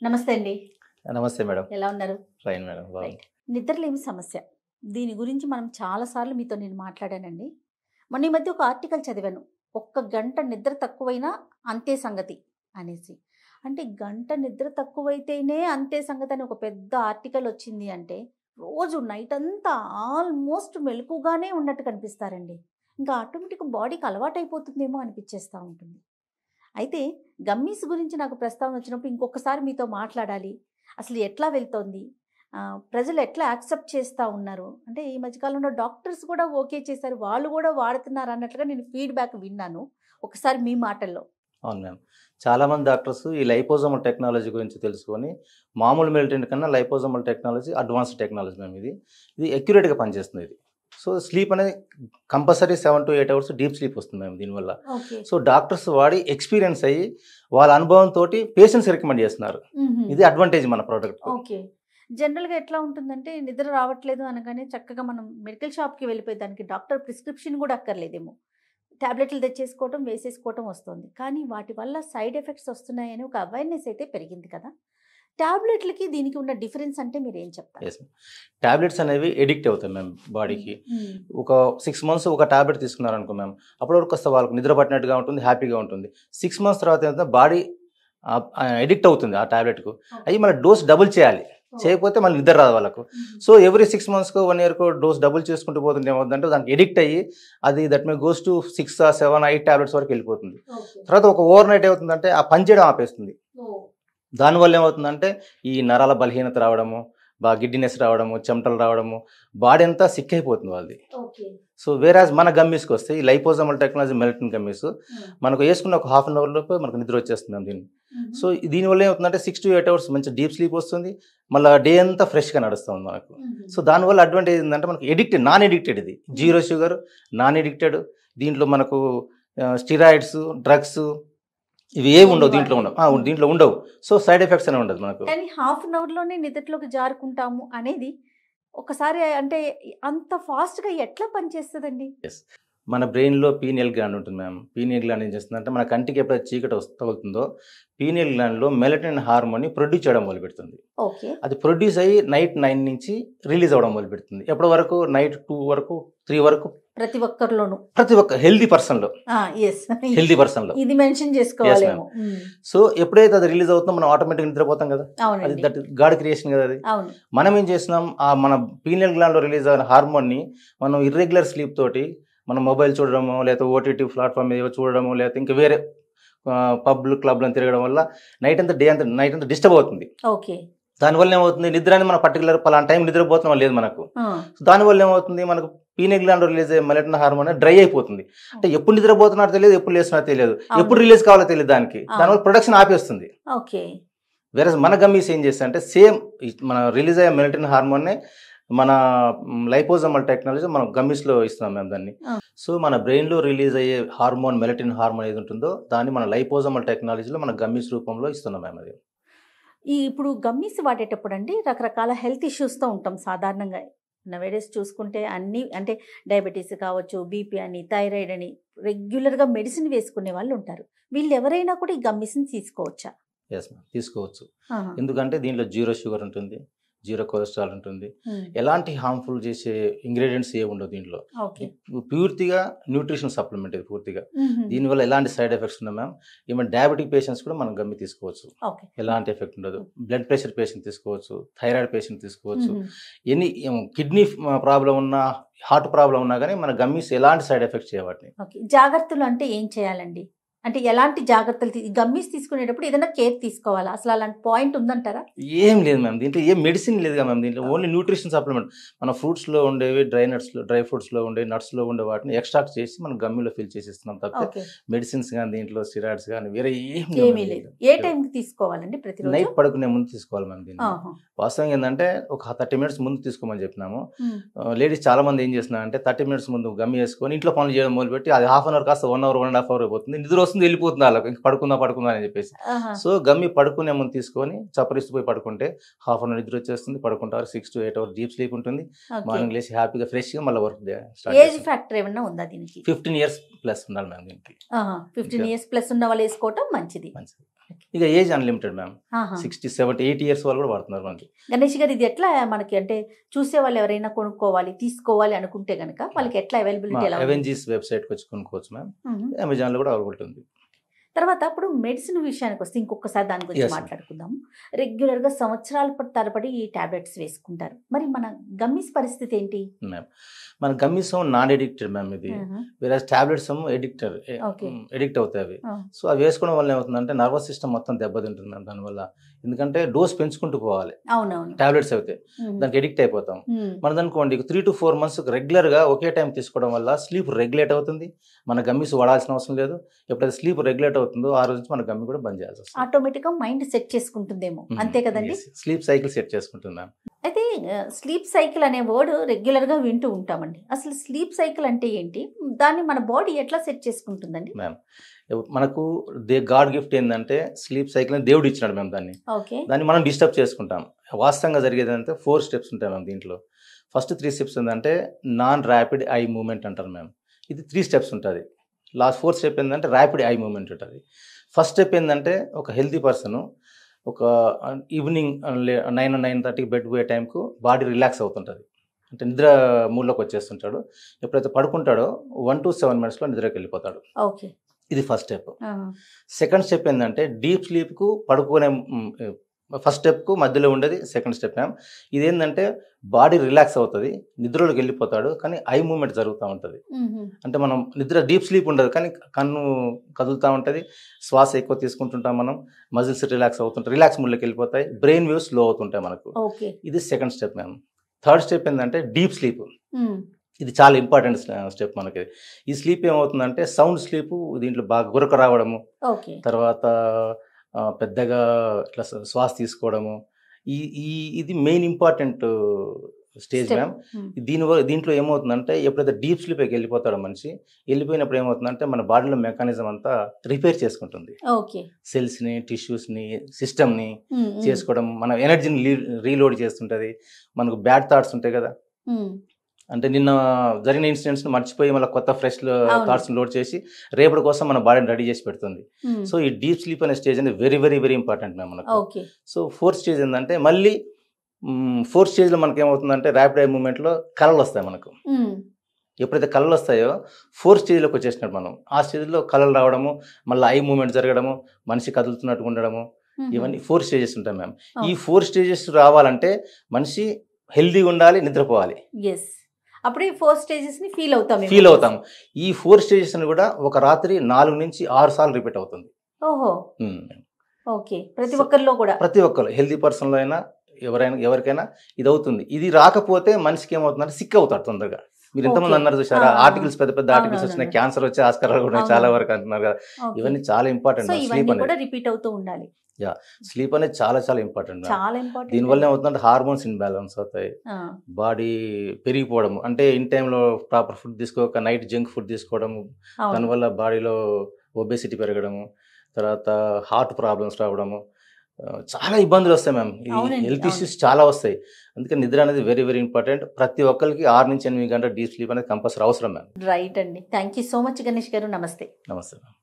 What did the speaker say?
నమస్తే అండి. నమస్తే మేడం. ఎలా ఉన్నారు? Fine madam. రైట్. నిద్రలేమి సమస్య. దీని గురించి మనం చాలా సార్లు మీతో నేను మాట్లాడానండి. మొన్న ఈ మధ్య ఒక ఆర్టికల్ చదివాను. ఒక్క గంట నిద్ర తక్కువైనా అంతే సంగతి అనేసి. అంటే గంట నిద్ర తక్కువైతేనే అంతే సంగతి అని ఒక పెద్ద ఆర్టికల్ వచ్చింది అంటే, రోజు నైట్ అంతా ఆల్మోస్ట్ మెలకుగానే ఉన్నట్టు కనిపిస్తారండి. ఇంకా ఆటోమేటిక్‌గా బాడీకి అలవాటైపోతుందేమో అనిపిచ్చేస్తా ఉంటుంది. అయితే గమ్మీస్ గురించి నాకు ప్రస్తావన వచ్చినప్పుడు ఇంకొకసారి మీతో మాట్లాడాలి. అసలు ఎట్లా వెళ్తోంది? ప్రజలు ఎట్లా యాక్సెప్ట్ చేస్తా ఉన్నారు? అంటే ఈ మధ్య కాలంలో డాక్టర్స్ కూడా ఓకే చేశారు. వాళ్ళు కూడా వాడుతున్నారు అన్నట్లుగా నేను ఫీడ్‌బ్యాక్ విన్నాను. ఒకసారి మీ మాటల్లో. అవును మ్యామ్. చాలామంది డాక్టర్స్ ఈ లైపోజోమల్ టెక్నాలజీ గురించి తెలుసుకొని, మామూలు మెల్టిన్ కన్నా liposomal technology advanced technology ma'am ఇది. ఇది అక్యురేట్‌గా పనిచేస్తుంది ఇది. సో, స్లీప్ అనేది కంపల్సరీ 7-8 అవర్స్ డీప్ స్లీప్ వస్తుంది మ్యామ్ దీనివల్ల. ఓకే. సో, డాక్టర్స్ వాడి ఎక్స్‌పీరియన్స్ అయ్యి, వాళ్ళ అనుభవంతోటి పేషెంట్స్‌కి రికమెండ్ చేస్తున్నారు. హుహు. ఇది అడ్వాంటేజ్ మన ప్రొడక్ట్‌కు. ఓకే. జనరల్‌గా ఎట్లా ఉంటుందంటే నిద్ర రావట్లేదు అనగానే చక్కగా మనం మెడికల్ షాప్‌కి వెళ్ళిపోయి దానికి డాక్టర్ ప్రిస్క్రిప్షన్ కూడా అక్కర్లేదేమో. టాబ్లెట్లు తెచ్చేసుకోవటం, వేసేసుకోవటం వస్తుంది. కానీ వాటి వల్ల సైడ్ ఎఫెక్ట్స్ వస్తున్నాయని ఒక అవేర్‌నెస్ అయితే పెరిగింది కదా! టాబ్లెట్లకి దీనికి ఉన్న డిఫరెన్స్ అంటే మీరేం చెప్తారు? Yes ma'am. టాబ్లెట్స్ అనేవి ఎడిక్ట్ అవుతాయి మ్యామ్ బాడీకి. హ్మ్. ఒక 6 మంత్స్ ఒక టాబ్లెట్ తీసుకున్నారనుకో మ్యామ్, అప్పటి వరకు కాస్త వాళ్ళకి నిద్ర పట్టినట్టుగా ఉంటుంది, హ్యాపీగా ఉంటుంది. 6 మంత్స్ తర్వాత ఏంటంటే బాడీ ఎడిక్ట్ అవుతుంది ఆ టాబ్లెట్‌కు. అయ్యి మళ్ళీ డోస్ డబుల్ చేయాలి. చేయకపోతే మళ్ళీ నిద్ర రాదు వాళ్ళకు. సో, ఎవ్రీ 6 మంత్స్‌కో, 1 ఇయర్‌కో డోస్ డబుల్ చేసుకుంటూ పోతుంటే ఏమవుతుందంటే దానికి ఎడిక్ట్ అయ్యి అది that may goes to 6, 7, 8 tablets వరకు వెళ్ళిపోతుంది. ఓకే. తర్వాత ఒక ఓవర్ నైట్ ఏమవుతుందంటే ఆ పని చేయడం ఆపేస్తుంది. ఓహ్! దానివల్ల ఏమవుతుందంటే ఈ నరాల బలహీనత రావడము, గిడ్డినెస్ రావడము, చెమటలు రావడము, బాడీ అంతా సిక్ అయిపోతుంది వాళ్ళది. ఓకే. సో, వేరాజ్ మన గమ్మీస్కి వస్తే ఈ లైపోజోమల్ టెక్నాలజీ మెలటిన్ గమ్మీస్ హ్మ్. మనకు వేసుకున్న ఒక హాఫ్ అన్ అవర్ లోపే మనకు నిద్ర వచ్చేస్తుంది మ్యామ్ దీన్ని. హుహు. సో, దీనివల్ల ఏమవుతుందంటే 6-8 అవర్స్ మంచి డీప్ స్లీప్ వస్తుంది. మళ్ళీ డే అంతా ఫ్రెష్‌గా నడుస్తుంది మనకు. హుహు. సో, దానివల్ల అడ్వాంటేజ్ ఏంటంటే మనకు నాన్ ఎడిక్టెడ్ ఇది. Zero sugar, non addicted. దీంట్లో మనకు స్టిరాయిడ్స్, డ్రగ్స్ ఇవి ఏవి ఉండవు. దీంట్లో ఉండవు. దీంట్లో ఉండవు. సో, సైడ్ ఎఫెక్ట్స్ అనేవి ఉండదు మనకు. కానీ హాఫ్ అన్ అవర్‌లోనే నిద్రలోకి జారుకుంటాము అనేది ఒకసారి అంటే అంత ఫాస్ట్‌గా ఎట్లా పనిచేస్తదండి? యెస్. మన బ్రెయిన్‌లో పీనియల్ గ్లాండ్ ఉంటుంది మ్యామ్. పీనియల్ గ్లాండ్ ఏం చేస్తుందంటే మన కంటికి ఎప్పుడైతే చీకటి తగులుతుందో పీనియల్ గ్లాండ్‌లో మెలటోనిన్ హార్మోన్‌ని ప్రొడ్యూస్ చేయడం మొదలుపెడుతుంది. ఓకే. అది ప్రొడ్యూస్ అయ్యి నైట్ 9 నుంచి రిలీజ్ అవ్వడం మొదలుపెడుతుంది. ఎప్పటి వరకు? నైట్ 2 వరకు, 3 వరకు ప్రతి ఒక్కరిలోనూ. ప్రతి ఒక్క హెల్తీ పర్సన్‌లో. యెస్. హెల్తీ పర్సన్‌లో. ఇది మెన్షన్ చేసుకోవాలేమో. సో, ఎప్పుడైతే అది రిలీజ్ అవుతుందో మనం ఆటోమేటిక్‌గా నిద్రపోతాం కదా! అది అవునండి. దట్ గాడ్ క్రియేషన్ కదా అది. అవును. మనం ఏం చేస్తున్నాం? మన పీనియల్ గ్లాండ్‌లో రిలీజ్ అయిన హార్మోన్‌ని మనం ఇర్రెగ్యులర్ స్లీప్ తోటి మనం మొబైల్ చూడడమో, లేకపోతే ఓటీటీ ప్లాట్‌ఫామ్ మీద చూడడమో, లేకపోతే ఇంకా వేరే పబ్‌లు, క్లబ్‌లను తిరగడం వల్ల నైట్ అంతా డిస్టర్బ్ అవుతుంది. ఓకే. దానివల్ల ఏమవుతుంది? నిద్ర అనేది మనం పర్టికులర్ పలానా టైం నిద్రపోతున్నాం లేదు మనకు. ఆ! సో, దానివల్ల ఏమవుతుంది? మనకు పీనియల్ గ్లాండ్‌లో రిలీజ్ అయ్యే మెలటోనిన్ హార్మోన్ డ్రై అయిపోతుంది. అంటే ఎప్పుడు నిద్రపోతున్నారో తెలియదు, ఎప్పుడు లేస్తున్నారో తెలియదు, ఎప్పుడు అవును. రిలీజ్ కావాలో తెలియదు దానికి. దానివల్ల ప్రొడక్షన్ ఆపేస్తుంది. ఓకే. వేరేస్ మన గమ్మీస్ ఏం చేస్తాయంటే సేమ్ మన రిలీజ్ అయ్యే మెలటోనిన్ హార్మోన్‌నే మన లైపోజోమల్ టెక్నాలజీ మనం గమ్మీస్‌లో ఇస్తున్నాం మేము దాన్ని. ఆ! సో, మన బ్రెయిన్‌లో రిలీజ్ అయ్యే హార్మోన్ మెలటోనిన్ హార్మోన్ ఏది ఉంటుందో దాన్ని మన లైపోజోమల్ టెక్నాలజీలో మన గమ్మీస్ రూపంలో ఇస్తున్నాం మేము అది. ఇప్పుడు గమ్మీస్ వాడేటప్పుడండి రకరకాల హెల్త్ ఇష్యూస్‌తో ఉంటాం సాధారణంగా. నౌఏడేస్ చూసుకుంటే అన్నీ అంటే డయాబెటిస్ కావచ్చు, బీపీ అని, థైరాయిడ్ అని రెగ్యులర్‌గా మెడిసిన్ వేసుకునే వాళ్ళు ఉంటారు. వీళ్ళెవరైనా కూడా ఈ గమ్మీస్‌ని తీసుకోవచ్చా? Yes ma'am. తీసుకోవచ్చు. ఆహా! ఎందుకంటే దీంట్లో జీరో షుగర్ ఉంటుంది, జీరో కొలెస్ట్రాల్ ఉంటుంది. హ్మ్. ఎలాంటి హార్మ్‌ఫుల్ చేసే ఇంగ్రీడియెంట్స్ ఏవి ఉండవు దీంట్లో. ఓకే. పూర్తిగా న్యూట్రిషన్ సప్లిమెంట్ ఇది పూర్తిగా. హుహు. దీనివల్ల ఎలాంటి సైడ్ ఎఫెక్ట్స్ ఉండవు మ్యామ్. ఈవెన్ డయాబెటిక్ పేషెంట్స్ కూడా మనం గమ్మి తీసుకోవచ్చు. ఓకే. ఎలాంటి ఎఫెక్ట్ ఉండదు. బ్లడ్ ప్రెషర్ పేషెంట్ తీసుకోవచ్చు, థైరాయిడ్ పేషెంట్ తీసుకోవచ్చు. హుహు. ఎనీ కిడ్నీ ప్రాబ్లం ఉన్నా, హార్ట్ ప్రాబ్లం ఉన్నా కానీ మన గమ్మీస్ ఎలాంటి సైడ్ ఎఫెక్ట్స్ చేయవాటిని. ఓకే. జాగ్రత్తలు అంటే ఏం చేయాలండి? అంటే ఎలాంటి జాగ్రత్తలు గమ్మీస్ తీసుకునేటప్పుడు ఏదైనా కేర్ తీసుకోవాలా? అసలు అలాంటి పాయింట్ ఉందంటారా? ఏం లేదు మ్యామ్. దీంట్లో ఏం మెడిసిన్ లేదుగా మ్యామ్. దీంట్లో ఓన్లీ న్యూట్రిషన్ సప్లిమెంట్. మన ఫ్రూట్స్‌లో ఉండేవి, డ్రై ఫ్రూట్స్‌లో ఉండే, నట్స్‌లో ఉండే వాటిని ఎక్స్ట్రాక్ట్ చేసి మనం గమ్మిలో ఫిల్ చేసి ఇస్తున్నాం తప్పితే ఓకే. మెడిసిన్స్ గాని దీంట్లో స్టెరాయిడ్స్ గాని వేరే ఏమీ లేదు. ఏ టైంకి తీసుకోవాలండి ప్రతిరోజు? నైట్ పడుకునే ముందు తీసుకోవాలి మ్యామ్ దీన్ని. ఆహా! వాస్తవంగా ఏంటంటే ఒక 30 మినిట్స్ ముందు తీసుకోమని చెప్పినాము. హ్మ్. లేడీస్ చాలా మంది ఏం చేస్తున్నారంటే 30 మినిట్స్ ముందు గమ్మి వేసుకొని ఇంట్లో పనులు చేయడం మొదలుపెట్టి అది హాఫ్ అన్ అవర్ కాస్త 1 అవర్, 1.5 అవర్ అయిపోతుంది. నిద్ర వస్తుంది, వెళ్ళిపోతుంది వాళ్ళకి. ఇంక పడుకుందా అని చెప్పేసి. ఆహా! సో, గమ్మి పడుకునే ముందు తీసుకొని చప్పరిస్తూ పోయి పడుకుంటే హాఫ్ అన్ అవర్ నిద్ర వచ్చేస్తుంది. పడుకుంటారు. 6-8 అవర్స్ డీప్ స్లీప్ ఉంటుంది. ఓకే. మార్నింగ్ లేచి హ్యాపీగా ఫ్రెష్‌గా మళ్ళీ వర్క్ స్టార్ట్ ఏజ్ చేస్తాం. ఫ్యాక్టర్ ఏమన్నా ఉందా దీనికి? 15 ఇయర్స్ ప్లస్ ఉండాలి మ్యామ్ దీనికి. ఆహా! 15 ఇయర్స్ ప్లస్ ఉన్న వాళ్ళు వేసుకోవటం మంచిది. మంచిది. ఇక ఏజ్ అన్లిమిటెడ్ మ్యామ్. 60, 70, 80 ఇయర్స్ వాళ్ళు కూడా వాడుతున్నారు మనకి. గణేష్ గారు ఇది ఎట్లా మనకి అంటే చూసే వాళ్ళు ఎవరైనా కొనుక్కోవాలి తీసుకోవాలి అనుకుంటే గనక వాళ్ళకి ఎట్లా అవైలబిలిటీ ఎలా ఉంది? అవెంజీస్ వెబ్సైట్కి వచ్చి కొనుక్కోవచ్చు మ్యామ్. అమెజాన్లో కూడా అవైలబుల్ ఉంది. తర్వాత అప్పుడు మెడిసిన్ విషయానికి వస్తే ఇంకొకసారి దాని గురించి Yes, ma'am. మాట్లాడుకుందాం. రెగ్యులర్గా సంవత్సరాల తరబడి ఈ టాబ్లెట్స్ వేసుకుంటారు. మరి మన గమ్మీస్ పరిస్థితి ఏంటి? మ్యామ్ మన గమ్మీస్ నాన్ ఎడిక్టెడ్ మ్యామ్. ఇది వేరే టాబ్లెట్స్ ఏమో Okay. ఎడిక్ట్ అవుతాయి అవి. Ah. సో అవి వేసుకోవడం వల్ల ఏమవుతుందంటే నర్వస్ సిస్టమ్ మొత్తం దెబ్బతింటుంది మ్యామ్ దానివల్ల. ఎందుకంటే డోస్ పెంచుకుంటూ పోవాలి అవునవును. టాబ్లెట్స్ అయితే దానికి ఎడిక్ట్ అయిపోతాం. మనది అనుకోండి 3 to 4 months రెగ్యులర్గా ఒకే టైం తీసుకోవడం వల్ల స్లీప్ రెగ్యులేట్ అవుతుంది. మన గమ్మీస్ వాడాల్సిన అవసరం లేదు. ఎప్పుడైతే స్లీప్ రెగ్యులేట్ అవుతుందో ఆ రోజు నుంచి మన గమ్మి కూడా బంద్ చేయాల్సి వస్తుంది. ఆటోమేటిక్గా మైండ్ సెట్ చేసుకుంటుందేమో, అంతే కదండి? స్లీప్ సైకిల్ సెట్ చేసుకుంటుంది మ్యామ్. అయితే స్లీప్ సైకిల్ అనే వర్డ్ రెగ్యులర్గా వింటూ ఉంటామండి. అసలు స్లీప్ సైకిల్ అంటే ఏంటి? దాన్ని మన బాడీ ఎట్లా సెట్ చేసుకుంటుందండి? మ్యామ్ మనకు గాడ్ గిఫ్ట్ ఏంటంటే స్లీప్ సైకిల్ అని దేవుడు ఇచ్చినాడు మ్యామ్. దాన్ని మనం డిస్టర్బ్ చేసుకుంటాం. వాస్తవంగా జరిగేది అంటే 4 steps ఉంటాయి మ్యామ్ దీంట్లో. ఫస్ట్ 3 steps ఏంటంటే నాన్ ర్యాపిడ్ ఐ మూమెంట్ అంటారు మ్యామ్. ఇది 3 steps ఉంటుంది. లాస్ట్ 4th స్టెప్ ఏంటంటే ర్యాపిడ్ ఐ మూమెంట్ ఉంటుంది. ఫస్ట్ స్టెప్ ఏంటంటే ఒక హెల్తీ పర్సన్ ఒక ఈవినింగ్ 9-9:30 బెడ్ పోయే టైంకు బాడీ రిలాక్స్ అవుతుంటుంది. అంటే నిద్ర మూడ్లోకి వచ్చేస్తుంటాడు. ఎప్పుడైతే పడుకుంటాడో 1 to 7 minutes నిద్రకి వెళ్ళిపోతాడు. ఓకే, ఇది ఫస్ట్ స్టెప్. సెకండ్ స్టెప్ ఏంటంటే డీప్ స్లీప్కు పడుకునే ఫస్ట్ స్టెప్కు మధ్యలో ఉండేది సెకండ్ స్టెప్ మ్యామ్. ఇదేంటంటే బాడీ రిలాక్స్ అవుతుంది, నిద్రలోకి వెళ్ళిపోతాడు, కానీ ఐ మూమెంట్ జరుగుతూ ఉంటుంది. అంటే మనం నిద్ర డీప్ స్లీప్ ఉండదు, కానీ కన్ను కదులుతూ ఉంటుంది, శ్వాస ఎక్కువ తీసుకుంటుంటాం, మనం మజిల్స్ రిలాక్స్ అవుతుంటాయి, రిలాక్స్ మూడ్లోకి వెళ్ళిపోతాయి, బ్రెయిన్ వేవ్స్ స్లో అవుతుంటాయి మనకు. ఇది second step ma'am. Third step ఏంటంటే డీప్ స్లీప్. ఇది చాలా ఇంపార్టెంట్ స్టెప్ మనకి. ఈ స్లీప్ ఏమవుతుందంటే సౌండ్ స్లీప్, దీంట్లో బాగా గురక రావడము, తర్వాత పెద్దగా ఇట్లా శ్వాస తీసుకోవడము, ఇది మెయిన్ ఇంపార్టెంట్ స్టేజ్ మ్యామ్. దీంట్లో ఏమవుతుందంటే ఎప్పుడైతే డీప్ స్లీప్కి వెళ్ళిపోతాడో మనిషి, వెళ్ళిపోయినప్పుడు ఏమవుతుందంటే మన బాడీలో మెకానిజం అంతా రిపేర్ చేసుకుంటుంది. సెల్స్ని, టిష్యూస్ని, సిస్టమ్ని చేసుకోవడం, మన ఎనర్జీని రీలోడ్ చేస్తుంటుంది. మనకు బ్యాడ్ థాట్స్ ఉంటాయి కదా, అంటే నిన్న జరిగిన ఇన్సిడెంట్స్ మర్చిపోయి మళ్ళీ కొత్త ఫ్రెష్ థాట్స్ లోడ్ చేసి రేపటి కోసం మన బాడీని రెడీ చేసి పెడుతుంది. సో ఈ డీప్ స్లీప్ అనే స్టేజ్ అనేది very very very important ma'am మనకు. సో 4th స్టేజ్ ఏంటంటే మళ్ళీ 4th స్టేజ్లో మనకి ఏమవుతుందంటే ర్యాపిడ్ ఐ మూమెంట్లో కళలు వస్తాయి మనకు. ఎప్పుడైతే కళలు వస్తాయో 4th స్టేజ్లోకి వచ్చేసినట్టు మనం. ఆ స్టేజ్లో కళలు రావడము, మళ్ళీ ఐ మూమెంట్ జరగడము, మనిషి కదులుతున్నట్టు ఉండడము, ఇవన్నీ 4 స్టేజెస్ ఉంటాయి మ్యామ్. ఈ 4 స్టేజెస్ రావాలంటే మనిషి హెల్దీగా ఉండాలి, నిద్రపోవాలి. అప్పుడే 4 స్టేజెస్ ని ఫీల్ అవుతాం. ఈ 4 స్టేజెస్ ని కూడా ఒక రాత్రి 4 నుంచి 6 సార్లు రిపీట్ అవుతుంది. ఓహో, ఓకే. ప్రతి ఒక్కరిలో కూడా, ప్రతి ఒక్కరు హెల్దీ పర్సన్లో అయినా ఎవరికైనా ఇది అవుతుంది. ఇది రాకపోతే మనిషికి ఏమవుతుందంటే సిక్ అవుతాడు తొందరగా. మీరు ఎంతమంది అన్నారు చూసారా, ఆర్టికల్స్ పెద్ద పెద్ద ఆర్టికల్స్ వచ్చినాయి, క్యాన్సర్ వచ్చే ఆస్కారాలు కూడా చాలా వరకు అంటున్నారు కదా. ఇవన్నీ చాలా ఇంపార్టెంట్. స్లీప్ అనేది రిపీట్ అవుతూ ఉండాలి. స్లీప్ అనేది చాలా చాలా ఇంపార్టెంట్. దీనివల్ల ఏమవుతుందంటే హార్మోన్స్ ఇన్బ్యాలెన్స్ అవుతాయి, బాడీ పెరిగిపోవడం, అంటే ఇన్ టైంలో ప్రాపర్ ఫుడ్ తీసుకోక నైట్ జంక్ ఫుడ్ తీసుకోవడము, దానివల్ల బాడీలో ఒబేసిటీ పెరగడము, తర్వాత హార్ట్ ప్రాబ్లమ్స్ రావడము, చాలా ఇబ్బందులు వస్తాయి మ్యామ్. ఈ హెల్త్ ఇష్యూస్ చాలా వస్తాయి. అందుకని నిద్ర అనేది వెరీ వెరీ ఇంపార్టెంట్. ప్రతి ఒక్కరికి 6 నుంచి 8 గంటల డీప్ స్లీప్ అనేది కంపల్సరీ అవసరం మ్యామ్. రైట్ అండి. Thank you so much Ganesh గారు. నమస్తే. నమస్తే మ్యామ్.